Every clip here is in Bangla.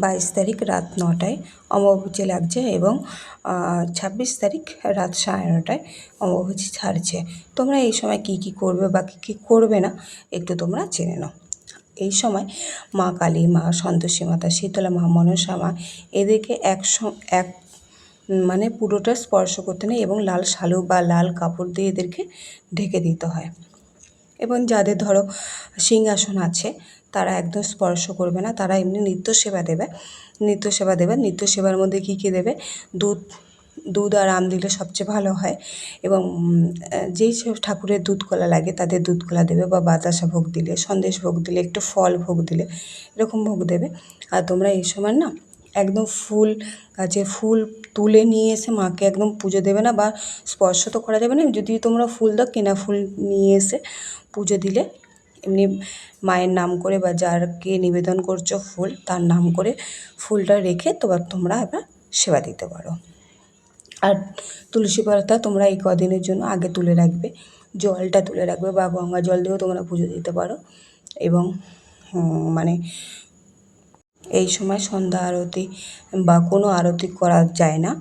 22 তারিখ রাত 9টায় অমাবস্যা লাগছে এবং 26 তারিখ রাত 9:30টায় অমাবস্যা ছাড়ছে। তোমরা এই সময় কী কী করবে বা কী কী করবে না একটু তোমরা জেনে নাও। এই সময় মা কালী, মা সন্তোষী মাতা, শীতলা মা, মনসা মা এদেরকে এক মানে পুরোটা স্পর্শ করতে নেই এবং লাল শালু বা লাল কাপড় দিয়ে এদেরকে ঢেকে দিতে হয়। এবং যাদের ধরো সিংহাসন আছে তারা একদম স্পর্শ করবে না, তারা এমনি নিত্য সেবা দেবে। নিত্য সেবার মধ্যে কী কী দেবে? দুধ আর আম দিলে সবচেয়ে ভালো হয় এবং যেই সব ঠাকুরের দুধ কলা লাগে তাদের দুধ কলা দেবে, বা বাতাসা ভোগ দিলে, সন্দেশ ভোগ দিলে, একটু ফল ভোগ দিলে এরকম ভোগ দেবে। আর তোমরা এই সময় না একদম ফুল গাছের ফুল তুলে নিয়ে এসে মাকে একদম পুজো দেবে না, বা স্পর্শ তো করা যাবে না। যদি তোমরা ফুল দাও, কেনা ফুল নিয়ে এসে পুজো দিলে এমনি মায়ের নাম করে বা যারকে নিবেদন করছো ফুল তার নাম করে ফুলটা রেখে তোমরা এবার সেবা দিতে পারো। আর তুলসী পাতা তোমরা এই কদিনের জন্য আগে তুলে রাখবে, জলটা তুলে রাখবে, বা গঙ্গা জল দিয়েও তোমরা পুজো দিতে পারো। এবং মানে এই সময় সন্ধ্যা আরতি বা কোনো আরতি করা যায় না,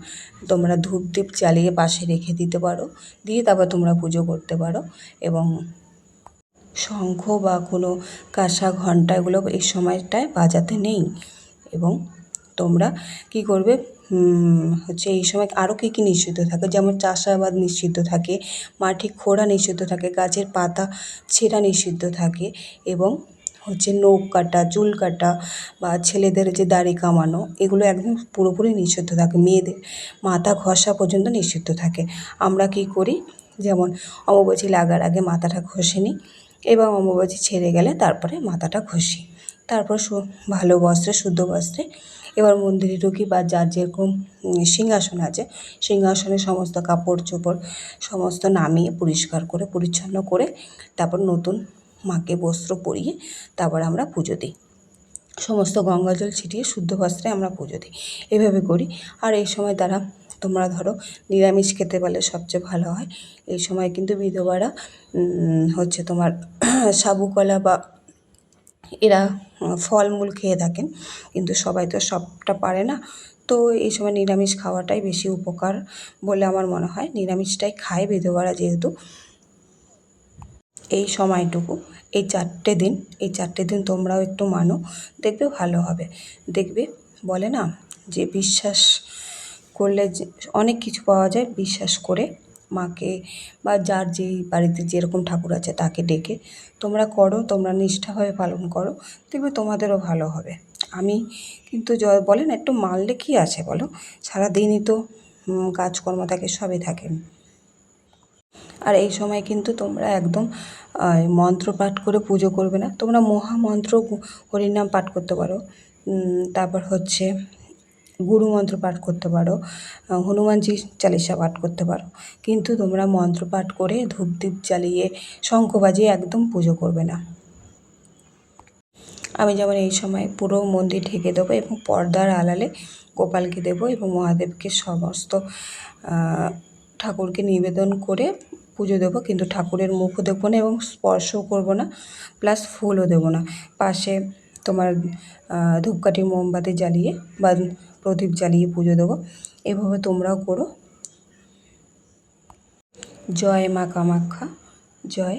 তোমরা ধূপ দীপ জ্বালিয়ে পাশে রেখে দিতে পারো, দিয়ে তারপর তোমরা পুজো করতে পারো। এবং শঙ্খ বা কোনো কাঁসা ঘণ্টা এগুলো এই সময়টায় বাজাতে নেই। এবং তোমরা কী করবে এই সময় আরও কী কী নিষিদ্ধ থাকে, যেমন চাষাবাদ নিষিদ্ধ থাকে, মাটি খোঁড়া নিষিদ্ধ থাকে, গাছের পাতা ছেঁড়া নিষিদ্ধ থাকে, এবং নখ কাটা, চুল কাটা বা ছেলেদের যে দাড়ি কামানো এগুলো একদম পুরোপুরি নিষিদ্ধ থাকে। মেয়েদের মাথা ঘষা পর্যন্ত নিষিদ্ধ থাকে। আমরা কী করি, যেমন অমাবস্যা লাগার আগে মাথাটা ঘষে নিই এবং অমাবস্যা ছেড়ে গেলে তারপরে মাথাটা ঘষি। তারপর ভালো বস্ত্রে, শুদ্ধ বস্ত্রে এবার মন্দিরে ঢুকি, বা যার যেরকম সিংহাসন আছে সিংহাসনে সমস্ত কাপড় চোপড় সমস্ত নামিয়ে পরিষ্কার করে পরিচ্ছন্ন করে তারপর নতুন মাকে বস্ত্র পরিয়ে তারপর আমরা পুজো দিই। সমস্ত গঙ্গা জল ছিটিয়ে শুদ্ধ বস্ত্রে আমরা পুজো দিই, এভাবে করি। আর এই সময় তোমরা ধরো নিরামিষ খেতে পারলে সবচেয়ে ভালো হয়। এই সময় কিন্তু বিধবারা তোমার সাবু কলা বা এরা ফলমূল খেয়ে থাকেন, কিন্তু সবাই তো সবটা পারে না। তো এই সময় নিরামিষ খাওয়াটাই বেশি উপকার বলে আমার মনে হয়। নিরামিষটাই খায় বিধবারা, যেহেতু এই সময়টুকু এই 4টে দিন তোমরাও একটু মানো, দেখবে ভালো হবে। দেখবে বলে না যে বিশ্বাস করলে যে অনেক কিছু পাওয়া যায়। বিশ্বাস করে মাকে বা যার যেই বাড়িতে যেরকম ঠাকুর আছে তাকে ডেকে তোমরা করো, তোমরা নিষ্ঠাভাবে পালন করো, দেখবে তোমাদেরও ভালো হবে। আমি কিন্তু বলে না একটু মানলে কী আছে বলো, সারাদিনই তো কাজকর্ম থাকে, সবই থাকেন। আর এই সময় কিন্তু তোমরা একদম মন্ত্র পাঠ করে পুজো করবে না। তোমরা মহামন্ত্র হরিনাম পাঠ করতে পারো, তারপর গুরু মন্ত্র পাঠ করতে পারো, হনুমানজি চালিসা পাঠ করতে পারো, কিন্তু তোমরা মন্ত্র পাঠ করে ধূপ দীপ জ্বালিয়ে শঙ্খ বাজিয়ে একদম পুজো করবে না। আমি যেমন এই সময় পুরো মন্দির ঢেকে দেবো এবং পর্দার আড়ালে গোপালকে দেবো এবং মহাদেবকে সমস্ত ঠাকুরকে নিবেদন করে পুজো দেবো, কিন্তু ঠাকুরের মুখও দেখবো না এবং স্পর্শও করবো না, প্লাস ফুলও দেবো না। পাশে তোমার ধূপকাঠি মোমবাতি জ্বালিয়ে বা প্রদীপ জ্বালিয়ে পুজো দেবো। এভাবে তোমরাও করো। জয় মা কামাখ্যা, জয়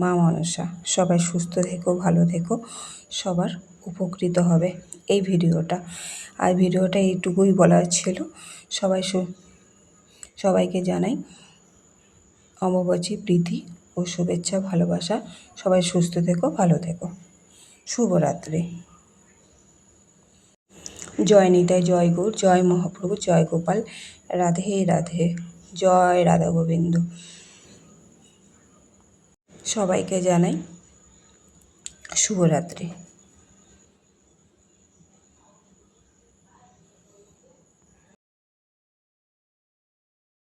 মা মনসা। সবাই সুস্থ থেকো, ভালো থেকো, সবার উপকৃত হবে এই ভিডিওটা। আর ভিডিওটা এইটুকুই বলার ছিল। সবাইকে জানাই অমাবস্যা প্রীতি ও শুভেচ্ছা, ভালোবাসা। সবাই সুস্থ থেকো, ভালো থেকো। শুভরাত্রি। জয় নিতাই, জয় গৌর, জয় মহাপ্রভু, জয় গোপাল, রাধে রাধে, জয় রাধা গোবিন্দ। সবাইকে জানাই শুভরাত্রি।